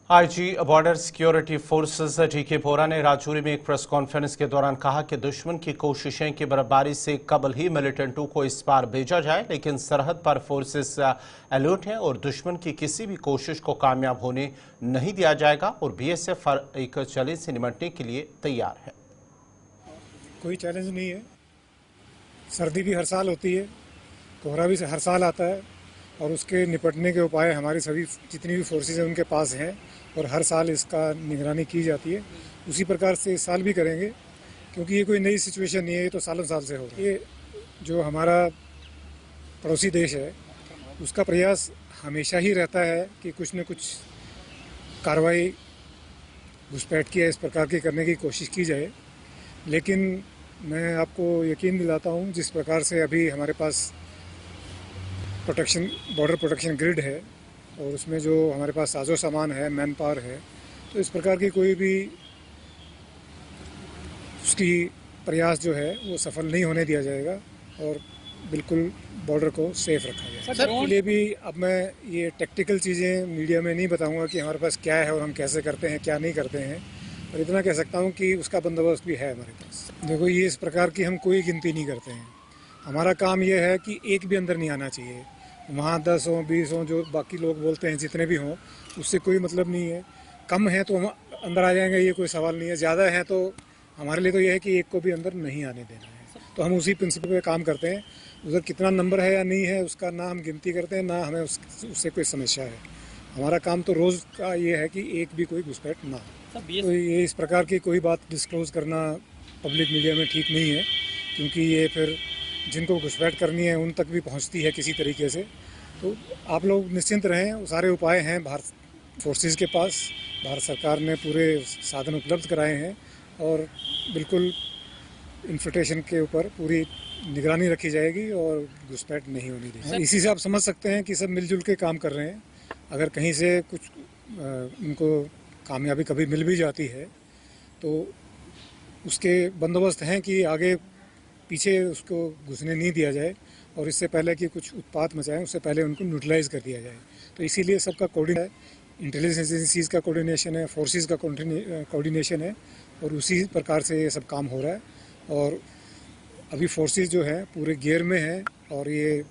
IG border security forces टीके बोरा ने राजौरी में एक प्रेस कॉन्फ्रेंस के दौरान कहा कि दुश्मन की कोशिशें कि बर्फबारी से कबल ही मिलिटेंटों को इस पार भेजा जाए, लेकिन सरहद पर फोर्सेस अलर्ट हैं और दुश्मन की किसी भी कोशिश को कामयाब होने नहीं दिया जाएगा और बीएसएफ एक चैलेंज से निपटने के लिए तैयार है। कोई चैलेंज नहीं है। सर्दी भी हर साल होती है, कोहरा भी हर साल आता है और उसके निपटने के उपाय हमारी सभी जितनी भी फोर्सेस हैं उनके पास हैं और हर साल इसका निगरानी की जाती है। उसी प्रकार से इस साल भी करेंगे, क्योंकि ये कोई नई सिचुएशन नहीं है, ये तो सालों साल से हो रहा है। ये जो हमारा पड़ोसी देश है उसका प्रयास हमेशा ही रहता है कि कुछ न कुछ कार्रवाई घुसपैठ की इस प्रकार की करने की कोशिश की जाए। लेकिन मैं आपको यकीन दिलाता हूँ, जिस प्रकार से अभी हमारे पास बॉर्डर प्रोटेक्शन ग्रिड है और उसमें जो हमारे पास साजो सामान है, मैन पावर है, तो इस प्रकार की कोई भी उसकी प्रयास जो है वो सफल नहीं होने दिया जाएगा और बिल्कुल बॉर्डर को सेफ रखा जाएगा। सर के लिए भी अब मैं ये टेक्निकल चीज़ें मीडिया में नहीं बताऊंगा कि हमारे पास क्या है और हम कैसे करते हैं, क्या नहीं करते हैं, पर इतना कह सकता हूँ कि उसका बंदोबस्त भी है हमारे पास। देखो, ये इस प्रकार की हम कोई गिनती नहीं करते हैं। हमारा काम ये है कि एक भी अंदर नहीं आना चाहिए। वहाँ 10 हो 20 हो जो बाकी लोग बोलते हैं, जितने भी हों, उससे कोई मतलब नहीं है। कम है तो हम अंदर आ जाएंगे, ये कोई सवाल नहीं है। ज़्यादा है तो हमारे लिए तो ये है कि एक को भी अंदर नहीं आने देना है। तो हम उसी प्रिंसिपल पे काम करते हैं। उधर कितना नंबर है या नहीं है उसका ना हम गिनती करते हैं, ना हमें उससे कोई समस्या है। हमारा काम तो रोज़ का ये है कि एक भी कोई घुसपैठ ना हो। तो ये इस प्रकार की कोई बात डिस्क्लोज़ करना पब्लिक मीडिया में ठीक नहीं है, क्योंकि ये फिर जिनको घुसपैठ करनी है उन तक भी पहुंचती है किसी तरीके से। तो आप लोग निश्चिंत रहें, सारे उपाय हैं भारत फोर्सेस के पास। भारत सरकार ने पूरे साधन उपलब्ध कराए हैं और बिल्कुल इन्फिल्ट्रेशन के ऊपर पूरी निगरानी रखी जाएगी और घुसपैठ नहीं होनी दी। इसी से आप समझ सकते हैं कि सब मिलजुल के काम कर रहे हैं। अगर कहीं से कुछ उनको कामयाबी कभी मिल भी जाती है तो उसके बंदोबस्त हैं कि आगे पीछे उसको घुसने नहीं दिया जाए और इससे पहले कि कुछ उत्पात मचाएं उससे पहले उनको न्यूट्रलाइज कर दिया जाए। तो इसीलिए सबका कोऑर्डिनेशन है, इंटेलिजेंस एजेंसीज का कोऑर्डिनेशन है, फोर्सेस का कोऑर्डिनेशन है और उसी प्रकार से ये सब काम हो रहा है। और अभी फोर्सेस जो है पूरे गियर में है और ये